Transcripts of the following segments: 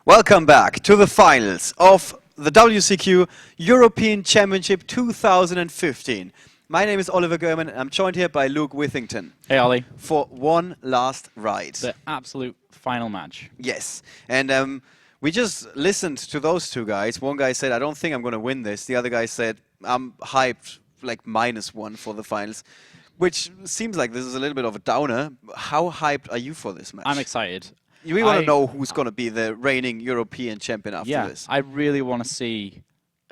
Welcome back to the finals of the WCQ European Championship 2015. My name is Oliver German and I'm joined here by Luke Withington. Hey Ollie. For one last ride. The absolute final match. Yes, and we just listened to those two guys. One guy said, I don't think I'm going to win this. The other guy said, I'm hyped, like -1 for the finals. Which seems like this is a little bit of a downer. How hyped are you for this match? I'm excited. We want to know who's going to be the reigning European champion after this. I really want to see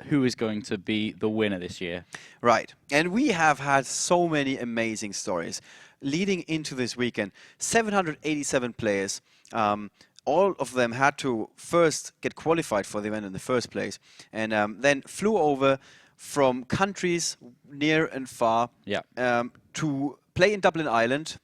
who is going to be the winner this year. Right. And we have had so many amazing stories leading into this weekend. 787 players. All of them had to first get qualified for the event in the first place and then flew over from countries near and far to play in Dublin, Ireland,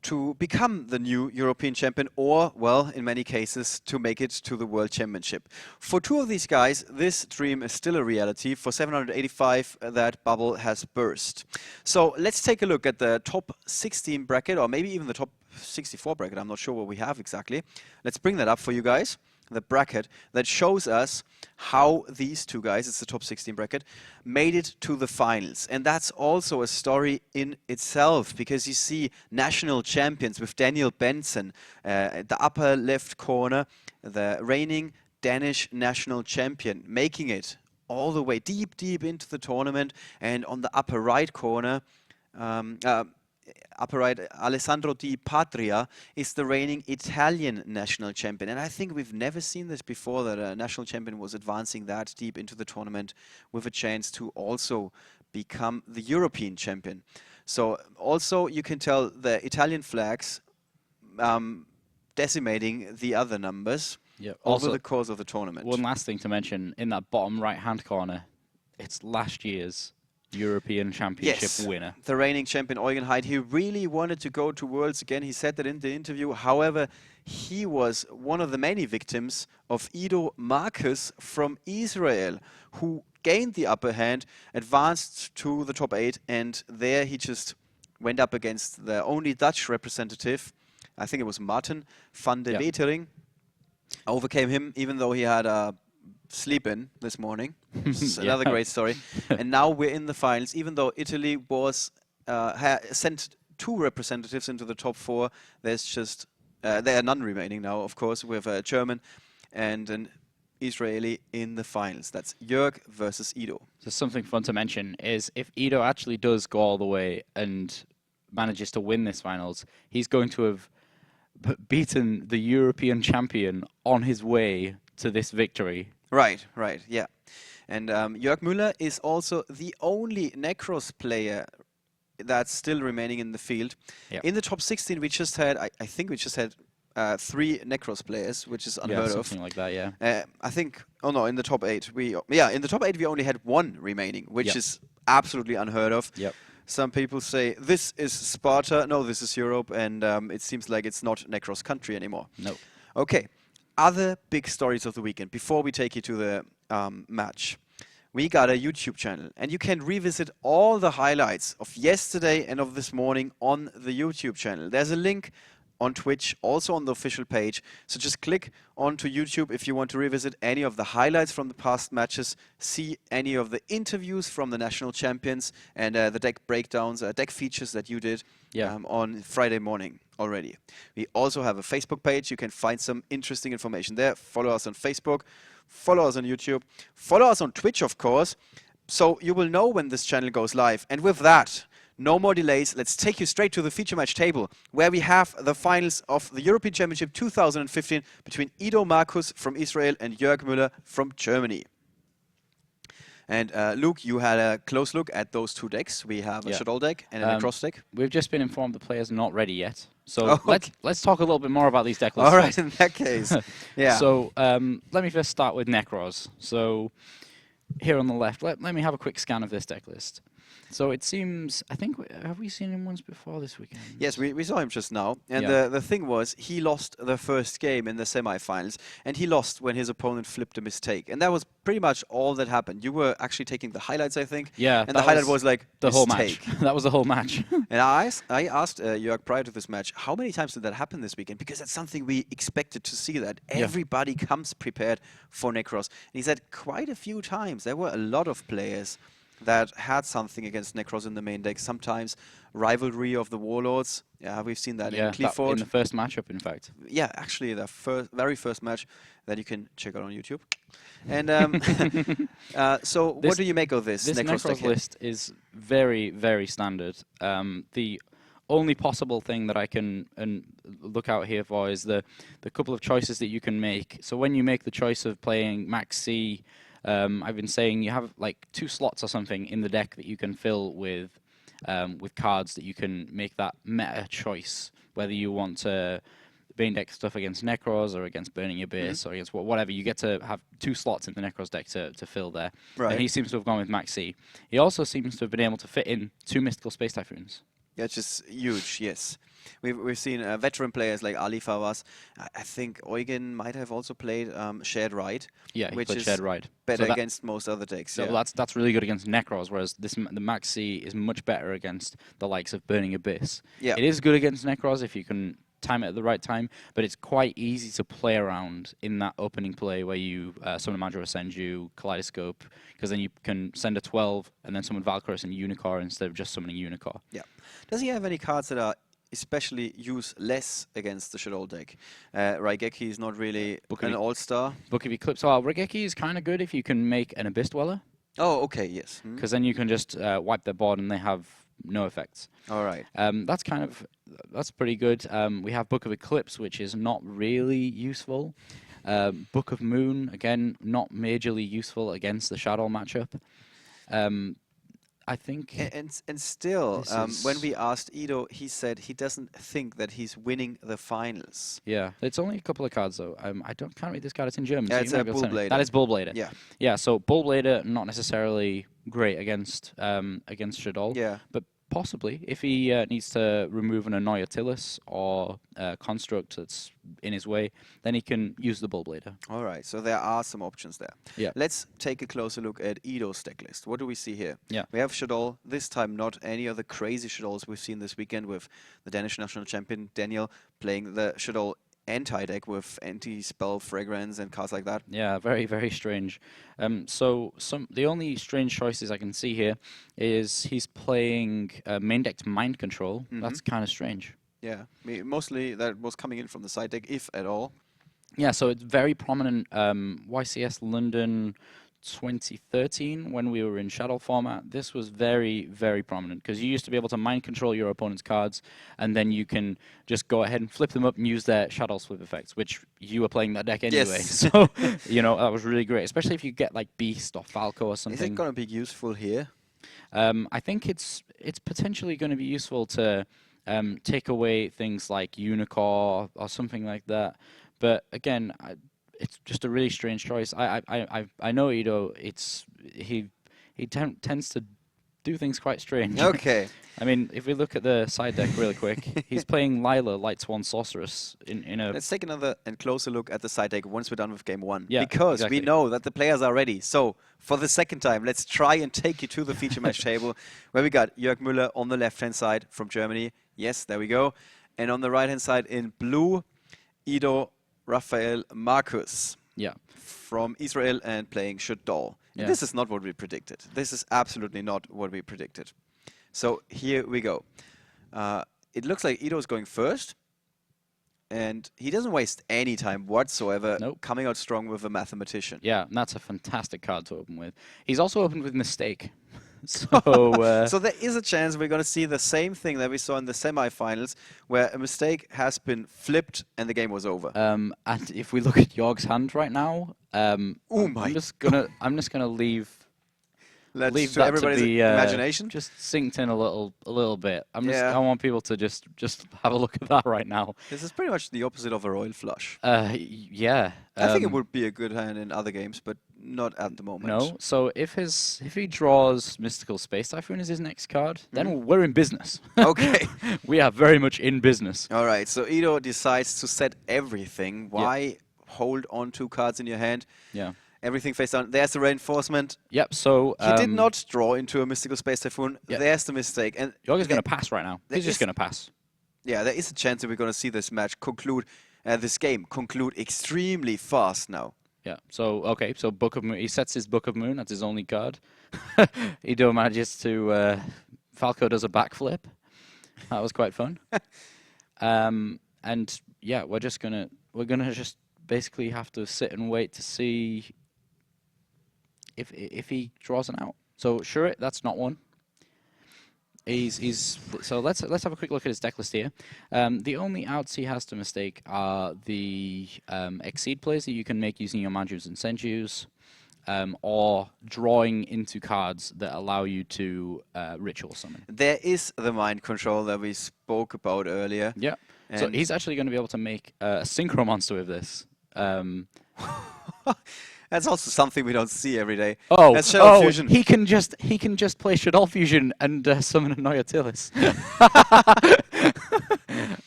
to become the new European champion or, well, in many cases, to make it to the World Championship. For two of these guys, this dream is still a reality. For 785, that bubble has burst. So let's take a look at the top 16 bracket, or maybe even the top 64 bracket. I'm not sure what we have exactly. Let's bring that up for you guys. The bracket that shows us how these two guys, it's the top 16 bracket, made it to the finals. And that's also a story in itself, because you see national champions with Daniel Benson at the upper left corner, the reigning Danish national champion, making it all the way deep into the tournament. And on the upper right corner, Alessandro Di Patria is the reigning Italian national champion. And I think we've never seen this before, that a national champion was advancing that deep into the tournament with a chance to also become the European champion. So also you can tell the Italian flags decimating the other numbers over the course of the tournament. One last thing to mention, in that bottom right-hand corner, it's last year's European Championship winner. The reigning champion Eugen Heid. He really wanted to go to Worlds again. He said that in the interview. However, he was one of the many victims of Ido Marcus from Israel, who gained the upper hand, advanced to the top 8, and there he just went up against the only Dutch representative. I think it was Martin van de Wetering. Overcame him, even though he had a sleep in this morning. Another great story. And now we're in the finals. Even though Italy was sent 2 representatives into the top 4, there's just there are none remaining now. Of course, we have a German and an Israeli in the finals. That's Jörg versus Ido. So something fun to mention is if Ido actually does go all the way and manages to win this finals, he's going to have beaten the European champion on his way to this victory. Right, yeah. And Jörg Müller is also the only Nekroz player that's still remaining in the field. In the top 16, we just had, I think we just had 3 Nekroz players, which is unheard of. Something like that, I think, oh no, in the top 8, in the top 8 we only had 1 remaining, which is absolutely unheard of. Some people say, this is Sparta, no, this is Europe, and it seems like it's not Nekroz country anymore. No. Okay. Other big stories of the weekend. Before we take you to the match, we got a YouTube channel, and you can revisit all the highlights of yesterday and of this morning on the YouTube channel. There's a link on Twitch, also on the official page. So just click onto YouTube if you want to revisit any of the highlights from the past matches, see any of the interviews from the national champions, and the deck breakdowns, deck features that you did on Friday morning already. We also have a Facebook page. You can find some interesting information there. Follow us on Facebook, follow us on YouTube, follow us on Twitch, of course, so you will know when this channel goes live. And with that, no more delays. Let's take you straight to the feature match table, where we have the finals of the European Championship 2015 between Ido Marcus from Israel and Jörg Müller from Germany. And Luke, you had a close look at those 2 decks. We have a Shaddoll deck and a Nekroz deck. We've just been informed the player's not ready yet. So let's talk a little bit more about these deck lists. All right, in that case. So let me first start with Nekroz. So here on the left, let me have a quick scan of this deck list. So it seems, I think, have we seen him once before this weekend? Yes, we saw him just now. And Yeah. the thing was, he lost the first game in the semifinals, and he lost when his opponent flipped a mistake. And that was pretty much all that happened. You were actually taking the highlights, I think. Yeah, And the highlight was like, the whole mistake. match. That was the whole match. And I asked Jörg prior to this match, how many times did that happen this weekend? Because that's something we expected to see, that everybody comes prepared for Nekroz. And he said quite a few times. There were a lot of players that had something against Nekroz in the main deck. Sometimes rivalry of the Warlords. Yeah, we've seen that in Clifford. In the first matchup, in fact. Yeah, actually, the very first match that you can check out on YouTube. And so, what do you make of this Nekroz deck here? List is very, very standard. The only possible thing that I can look out here for is the couple of choices that you can make. So when you make the choice of playing Max C, I've been saying you have like 2 slots or something in the deck that you can fill with cards that you can make that meta choice, whether you want to main deck stuff against Nekroz or against Burning Abyss or against whatever. You get to have 2 slots in the Nekroz deck to fill there. Right. And he seems to have gone with Max C. He also seems to have been able to fit in 2 Mystical Space Typhoons. Yeah, it's just huge, yes. We've seen veteran players like Ali Fawaz. I think Eugen might have also played Shared Ride. Yeah, he which played is Shared Ride. better against most other decks. So yeah. that's really good against Nekroz, whereas the Max C is much better against the likes of Burning Abyss. Yeah. It is good against Nekroz if you can time it at the right time, but it's quite easy to play around in that opening play where you summon Madra Senju, Kaleidoscope, because then you can send a 12 and then summon Valkyros and Unicorn instead of just summoning Unicorn. Yeah. Does he have any cards that are especially used less against the Shaddoll deck? Raigeki is not really an all-star. Book of Eclipse. Well, Raigeki is kind of good if you can make an Abyss Dweller. Oh, okay, yes. Because then you can just wipe their board and they have no effects. All right. That's pretty good. We have Book of Eclipse, which is not really useful. Book of Moon, again, not majorly useful against the Shaddoll matchup. I think... And still, when we asked Ido, he said he doesn't think that he's winning the finals. Yeah, it's only a couple of cards, though. Can't read this card, it's in German. Yeah, so it's a Bullblader. That is Bullblader. Yeah. Yeah, so Bullblader, not necessarily great against Shaddoll. Yeah. But possibly, if he needs to remove an Annoyatilus or a construct that's in his way, then he can use the Bullblader. All right, so there are some options there. Yeah. Let's take a closer look at Ido's deck list. What do we see here? Yeah. We have Shaddoll, this time not any of the crazy Shaddolls we've seen this weekend with the Danish national champion Daniel playing the Shaddoll anti-deck with anti-spell fragrance and cards like that. Yeah, very, very strange. The only strange choices I can see here is he's playing main decked Mind Control. That's kind of strange. Yeah, mostly that was coming in from the side deck, if at all. Yeah, so it's very prominent. YCS London 2013, when we were in Shaddoll format, this was very, very prominent because you used to be able to mind control your opponent's cards, and then you can just go ahead and flip them up and use their Shaddoll flip effects, which you were playing that deck anyway. Yes. So, that was really great, especially if you get like Beast or Falco or something. Is it going to be useful here? I think it's potentially going to be useful to take away things like Unicorn or something like that. But again, it's just a really strange choice. I know Ido. He tends to do things quite strange. Okay. I mean, if we look at the side deck really quick, he's playing Lila, Light Swan Sorceress in a... Let's take another and closer look at the side deck once we're done with game 1. Yeah, because exactly. we know that the players are ready. So, for the second time, let's try and take you to the feature match table where we got Jörg Müller on the left-hand side from Germany. Yes, there we go. And on the right-hand side in blue, Ido Raphael Marcus. Yeah. From Israel and playing Shaddoll. Yeah. This is not what we predicted. This is absolutely not what we predicted. So here we go. It looks like Ido's going first. And he doesn't waste any time whatsoever. Nope. Coming out strong with a mathematician. Yeah, and that's a fantastic card to open with. He's also opened with Mistake. So, so there is a chance we're going to see the same thing that we saw in the semifinals, where a mistake has been flipped and the game was over. And if we look at Jörg's hand right now, I'm just gonna leave Leave to that everybody's to be, imagination. just synced in a little bit. I want people to just have a look at that right now. This is pretty much the opposite of a royal flush. Yeah. I think it would be a good hand in other games, but not at the moment. No. So if he draws Mystical Space Typhoon as his next card, then we're in business. Okay. We are very much in business. All right. So Ido decides to set everything. Why hold on 2 cards in your hand? Yeah. Everything face down. There's the reinforcement. Yep. So He did not draw into a Mystical Space Typhoon. Yep. There's the mistake. And Jörg is going to pass right now. there He's just is- going to pass. yeah, there is a chance that we're going to see this match conclude, this game conclude extremely fast now. Yeah. So okay. So Book of Moon. He sets his Book of Moon. That's his only card. Ido manages to. Falco does a backflip. That was quite fun. And yeah, we're gonna just basically have to sit and wait to see if he draws an out. So sure, that's not one. So let's have a quick look at his deck list here. The only outs he has to mistake are the Exceed plays that you can make using your Manjus and Senjus, or drawing into cards that allow you to ritual summon. There is the mind control that we spoke about earlier. Yeah. So And- he's actually going to be able to make a Synchro Monster with this. That's also something we don't see every day. Oh, That's Shaddoll Fusion. he can just play Shaddoll Fusion and summon a Noyatilis.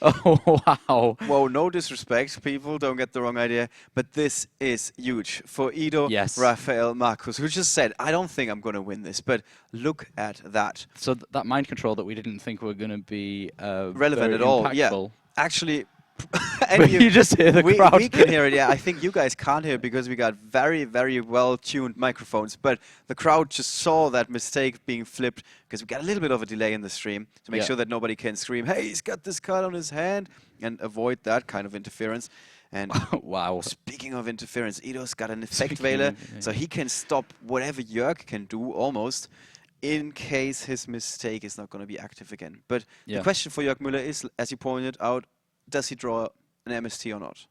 Oh wow! Whoa, no disrespect, people, don't get the wrong idea, but this is huge for Ido, Yes. Rafael, Marcus, who just said, I don't think I'm going to win this, but look at that. So that mind control that we didn't think were going to be Relevant very at all, yeah. impactful. Actually, But you just hear the crowd. We can hear it, yeah. I think you guys can't hear it because we got very, very well-tuned microphones, but the crowd just saw that mistake being flipped because we got a little bit of a delay in the stream to make Yeah. sure that nobody can scream, hey, he's got this card on his hand, and avoid that kind of interference. And Wow. speaking of interference, Ido's got an effect Speaking veiler, of- so he can stop whatever Jörg can do almost in case his mistake is not going to be active again. But Yeah. the question for Jörg Müller is, as you pointed out, does he draw an MST or not?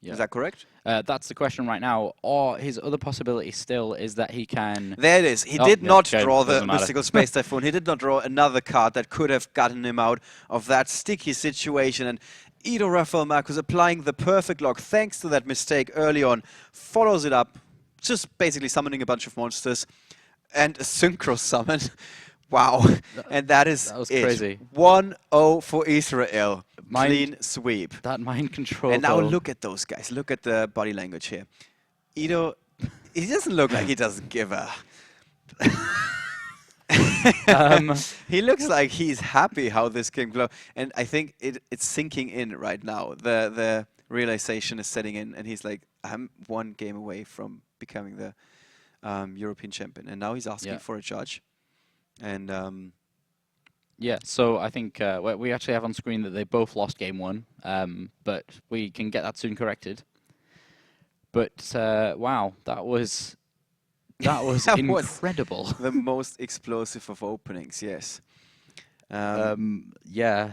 Yeah. Is that correct? That's the question right now. Or his other possibility still is that he can. There it is. He Oh, did yeah, not okay, draw the doesn't matter. Mystical Space Typhoon. He did not draw another card that could have gotten him out of that sticky situation. And Ido Rafael Marcus applying the perfect lock thanks to that mistake early on, follows it up, just basically summoning a bunch of monsters and a synchro summon. Wow. And that is That was it. crazy. 1-0 for Israel. Mind- Clean sweep. That mind control. And now though. look at those guys. Look at the body language here. Ido, he doesn't look like he doesn't give a... He looks like he's happy how this can go. And I think it's sinking in right now. The realization is setting in. And he's like, I'm one game away from becoming the European champion. And now he's asking Yeah. for a judge. And... Yeah, so I think we actually have on screen that they both lost game 1, but we can get that soon corrected. But wow, that was That was incredible. the most explosive of openings, yes. Yeah,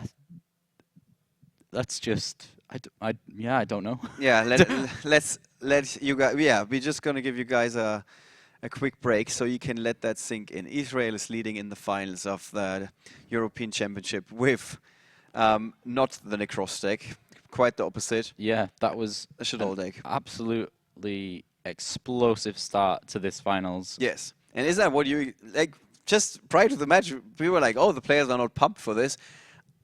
that's just I don't know. Yeah, let's you guys. Yeah, we're just gonna give you guys a quick break so you can let that sink in. Israel is leading in the finals of the European Championship with not the Nekroz deck, quite the opposite. Yeah, that was A Shaddoll deck. absolutely explosive start to this finals. Yes, and is that what you like? Just prior to the match, we were like, "Oh, the players are not pumped for this."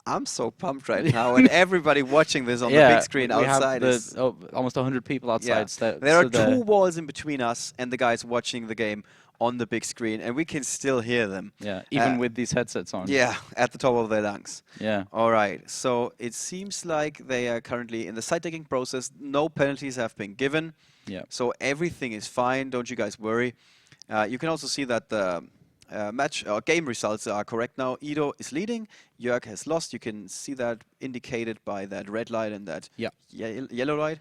I'm so pumped right now, and everybody watching this on the big screen we have outside is. almost 100 people outside. Yeah. There are two walls in between us and the guys watching the game on the big screen, and we can still hear them. Yeah, even with these headsets on. Yeah, at the top of their lungs. Yeah. All right, so it seems like they are currently in the side decking process. No penalties have been given. Yeah. So everything is fine. Don't you guys worry. You can also see that the game results are correct now. Ido is leading. Jörg has lost. You can see that indicated by that red light and that yellow light.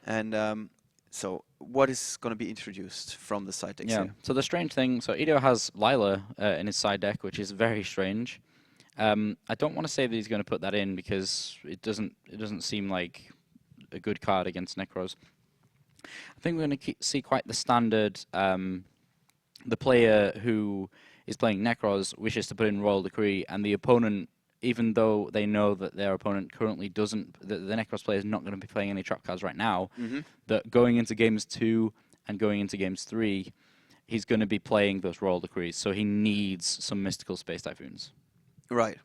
And so what is going to be introduced from the side decks here? So the strange thing, so Ido has Lila in his side deck, which is very strange. I don't want to say that he's going to put that in because it doesn't seem like a good card against Nekroz. I think we're going to see quite the standard. The player who is playing Nekroz wishes to put in Royal Decree, and the opponent, even though they know that their opponent currently doesn't, the Nekroz player is not going to be playing any trap cards right now, that going into games 2 and going into games 3, he's going to be playing those Royal Decrees, so he needs some Mystical Space Typhoons. Right.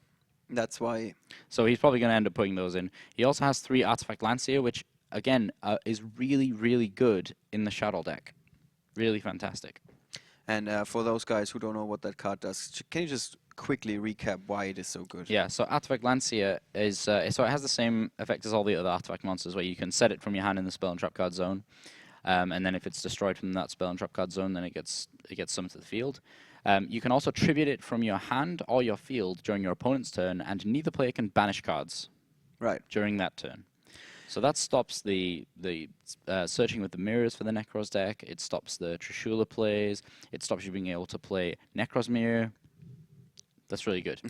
That's why. So he's probably going to end up putting those in. He also has 3 Artifact Lancia, which, again, is really, really good in the Shaddoll deck. Really fantastic. And for those guys who don't know what that card does, can you just quickly recap why it is so good? Yeah, so Artifact Lancia is so it has the same effect as all the other artifact monsters, where you can set it from your hand in the spell and trap card zone, and then if it's destroyed from that spell and trap card zone, then it gets summoned to the field. You can also tribute it from your hand or your field during your opponent's turn, and neither player can banish cards during that turn. So that stops the searching with the mirrors for the Nekroz deck. It stops the Trishula plays. It stops you being able to play Nekroz Mirror. That's really good.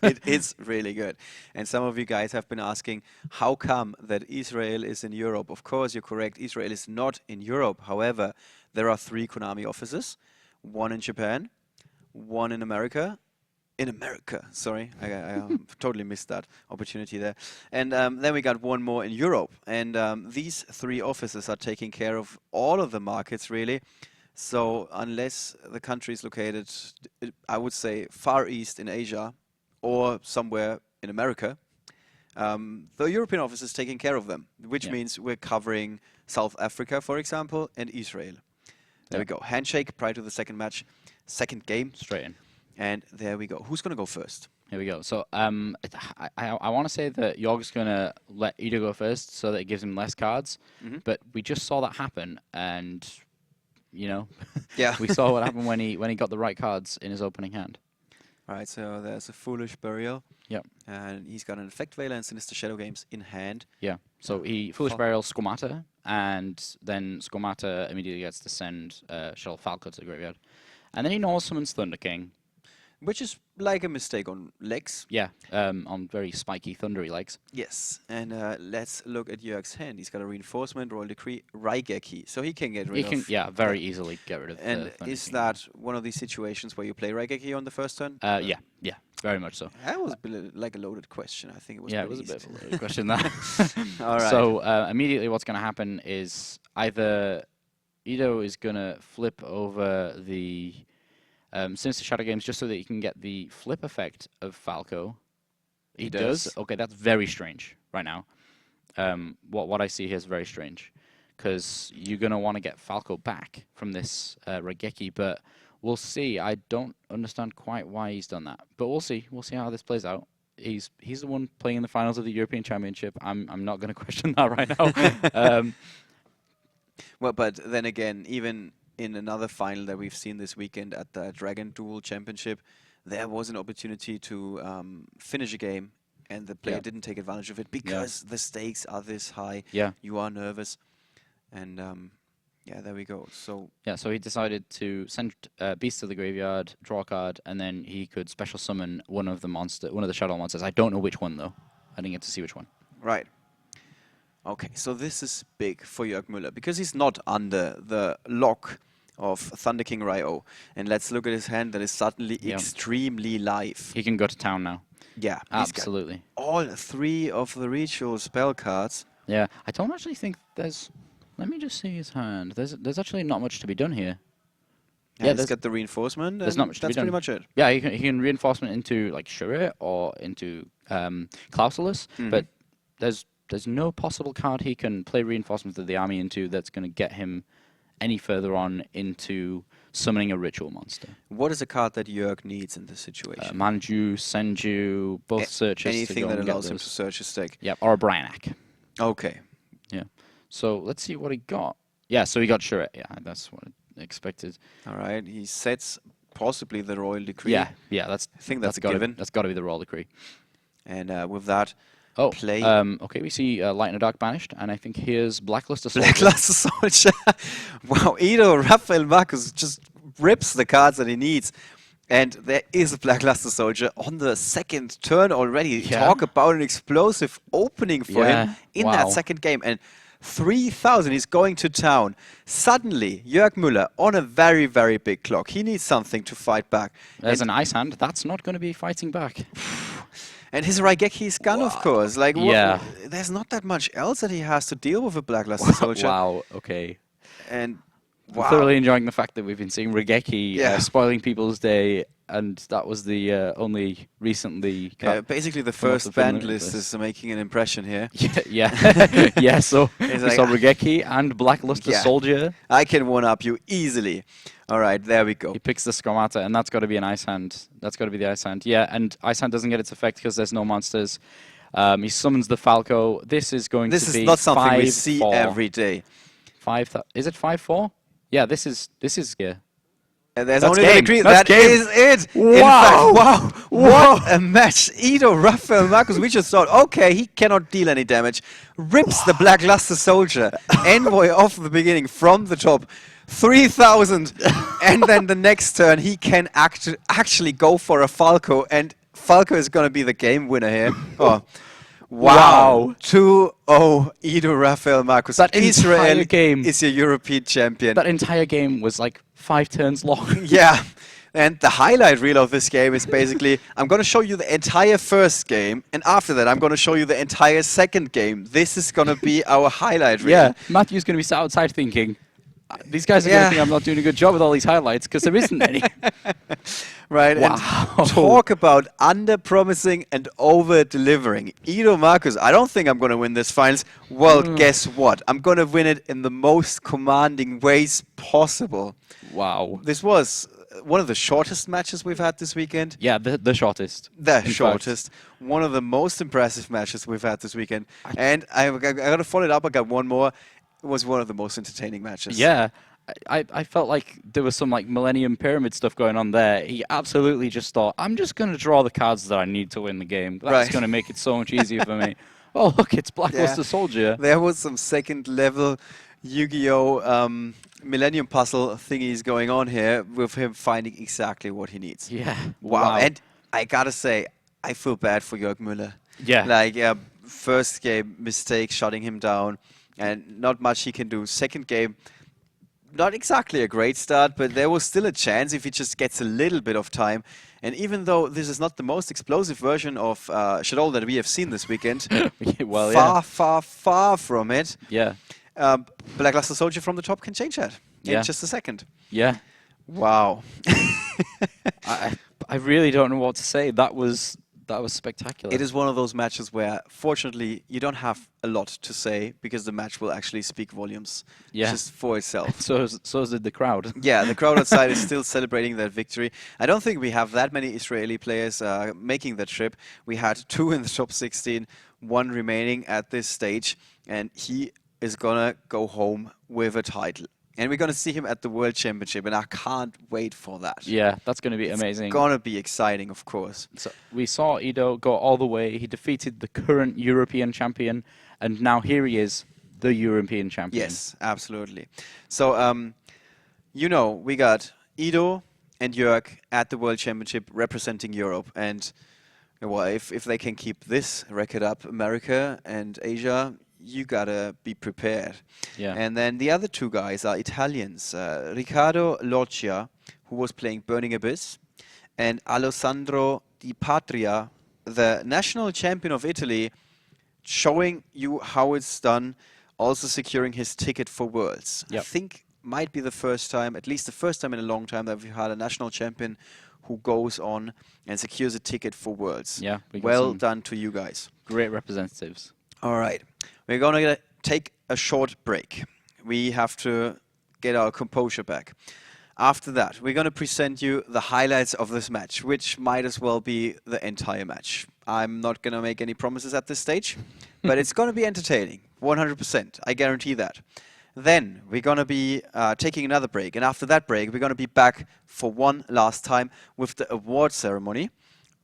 It is really good. And some of you guys have been asking, how come that Israel is in Europe? Of course, you're correct. Israel is not in Europe. However, there are 3 Konami offices. 1 in Japan, 1 in America. In America, sorry, I totally missed that opportunity there. And then we got 1 more in Europe. And these 3 offices are taking care of all of the markets, really. So unless the country is located, I would say, far east in Asia or somewhere in America, the European office is taking care of them, which means we're covering South Africa, for example, and Israel. There we go. Handshake prior to the second match, second game. Straight in. And there we go. Who's going to go first? Here we go. So I want to say that Jörg's going to let Ido go first so that it gives him less cards. But we just saw that happen, and, you know, we saw what happened when he got the right cards in his opening hand. All right, so there's a Foolish Burial. Yep. And he's got an Effect Veiler and Sinister Shadow Games in hand. Yeah. So he Foolish Burial Squamata, and then Squamata immediately gets to send Shaddoll Falco to the graveyard. And then he normal summons Thunder King. Which is like a mistake on legs. Yeah, on very spiky, thundery legs. Yes, and let's look at Jörg's hand. He's got a Reinforcement, Royal Decree, Raigeki, so he can get rid of... Yeah, very easily get rid of And Thunder is King. that one of these situations where you play Raigeki on the first turn? Yeah, very much so. That was like a loaded question. I think it was Yeah, it pretty was a bit easy. of a loaded question, that. All right. So immediately what's going to happen is either Ido is going to flip over the... Sinister Shadow Games just so that you can get the flip effect of Falco. He does? Okay, that's very strange right now. What I see here is very strange, because you're going to want to get Falco back from this Raigeki, but we'll see. I don't understand quite why he's done that, but we'll see. We'll see how this plays out. He's the one playing in the finals of the European Championship. I'm not going to question that right now. Well, but then again, even in another final that we've seen this weekend at the Dragon Duel Championship, there was an opportunity to finish a game, and the player didn't take advantage of it because the stakes are this high. Yeah. You are nervous. And yeah, there we go. So yeah, so he decided to send Beast to the graveyard, draw a card, and then he could special summon one of the Shaddoll monsters. I don't know which one, though. I didn't get to see which one. Right. Okay, so this is big for Jörg Müller because he's not under the lock of Thunder King Ryo. And let's look at his hand that is suddenly extremely live. He can go to town now. Yeah, absolutely. All 3 of the ritual spell cards. Yeah, I don't actually think there's... Let me just see his hand. There's actually not much to be done here. Yeah, he's got the Reinforcement. There's not much to be done. That's pretty much it. Yeah, he can Reinforcement into like Shure or into Clausulus, but there's no possible card he can play Reinforcement of the army into that's going to get him any further on into summoning a ritual monster. What is a card that Jörg needs in this situation? Manju, Senju, both searches. Anything that allows him to search his deck. Yep, or a Bryanak. Okay. Yeah. So let's see what he got. Yeah, so he got Shure. Yeah, that's what I expected. All right. He sets possibly the Royal Decree. Yeah, I think that's a given. That's got to be the Royal Decree. And with that, play. Okay, we see Light in the Dark banished, and I think here's Blackluster Soldier. Blackluster Soldier. Wow, Ido Raphael Marcus just rips the cards that he needs. And there is a Blackluster Soldier on the second turn already. Yeah. Talk about an explosive opening for him in that second game. And 3,000, he's going to town. Suddenly, Jörg Müller on a very, very big clock. He needs something to fight back. There's an Ice Hand. That's not going to be fighting back. And his Raigeki is gone, of course. Like, there's not that much else that he has to deal with a Blackluster Soldier. Wow, okay. And Wow. I'm thoroughly enjoying the fact that we've been seeing Regeki spoiling people's day, and that was the only recently. Basically, the come off first the banned Finland list is making an impression here. Yeah. So It's we like, saw Regeki and Blackluster yeah. Soldier. I can one-up you easily. All right, there we go. He picks the Skromata, and that's got to be an Ice Hand. That's got to be the Ice Hand. Yeah, and Ice Hand doesn't get its effect because there's no monsters. He summons the Falco. This is going to be. This is not something we see 5-4. every day. Is it 5-4? Yeah, this is yeah. And there's That's only game. the green. That's That is it. Wow. In fact, wow. What a match. Ido, Raphael, Marcus, we just thought, okay, he cannot deal any damage. Rips the Blackluster Soldier. Envoy off the beginning from the top. 3,000. And then the next turn, he can actually go for a Falco. And Falco is going to be the game winner here. Oh. Wow. 2-0 Ido, Raphael, Marcus. That Israel entire game is your European champion. That entire game was like 5 turns long. Yeah. And the highlight reel of this game is basically, I'm going to show you the entire first game, and after that, I'm going to show you the entire second game. This is going to be our highlight reel. Yeah, Matthew's going to be sat outside thinking, these guys are going to think I'm not doing a good job with all these highlights because there isn't any. Right, wow. And talk about under-promising and over-delivering. Ido, Marcus, I don't think I'm going to win this finals. Well, guess what? I'm going to win it in the most commanding ways possible. Wow. This was one of the shortest matches we've had this weekend. Yeah, the shortest. The shortest. One of the most impressive matches we've had this weekend. And I got to follow it up. I got one more. It was one of the most entertaining matches. Yeah. I felt like there was some like Millennium Pyramid stuff going on there. He absolutely just thought, I'm just going to draw the cards that I need to win the game. That's going to make it so much easier for me. Oh, look, it's Blackluster Soldier. There was some second-level Yu-Gi-Oh! Millennium Puzzle thingies going on here with him finding exactly what he needs. Yeah. Wow. And I got to say, I feel bad for Jörg Müller. Yeah. Like, first game, mistake, shutting him down, and not much he can do. Second game, not exactly a great start, but there was still a chance if he just gets a little bit of time. And even though this is not the most explosive version of Shaddoll that we have seen this weekend, far from it. Yeah. Blackluster Soldier from the top can change that in just a second. Yeah. Wow. I really don't know what to say. That was spectacular. It is one of those matches where, fortunately, you don't have a lot to say because the match will actually speak volumes just for itself. So did the crowd. Yeah, the crowd outside is still celebrating that victory. I don't think we have that many Israeli players making that trip. We had 2 in the top 16, 1 remaining at this stage, and he is gonna go home with a title. And we're going to see him at the World Championship, and I can't wait for that. Yeah, that's going to be amazing. It's going to be exciting, of course. So we saw Ido go all the way. He defeated the current European champion, and now here he is, the European champion. Yes, absolutely. So, you know, we got Ido and Jörg at the World Championship representing Europe. And, well, if they can keep this record up, America and Asia, you gotta be prepared. Yeah. And then the other 2 guys are Italians. Riccardo Loccia, who was playing Burning Abyss, and Alessandro Di Patria, the national champion of Italy, showing you how it's done, also securing his ticket for Worlds. Yep. I think might be the first time, at least the first time in a long time, that we've had a national champion who goes on and secures a ticket for Worlds. Yeah. Well done to you guys. Great representatives. All right. We're going to take a short break. We have to get our composure back. After that, we're going to present you the highlights of this match, which might as well be the entire match. I'm not going to make any promises at this stage, but it's going to be entertaining, 100%. I guarantee that. Then we're going to be taking another break, and after that break, we're going to be back for one last time with the award ceremony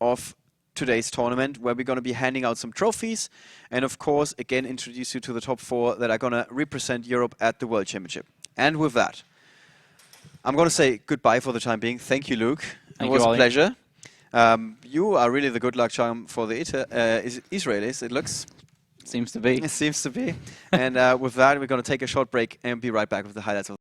of today's tournament, where we're going to be handing out some trophies and, of course, again introduce you to the top 4 that are going to represent Europe at the World Championship. And with that, I'm going to say goodbye for the time being. Thank you, Luke. It was a pleasure. You are really the good luck charm for the Israelis, it looks. Seems to be. It seems to be. And with that, we're going to take a short break and be right back with the highlights of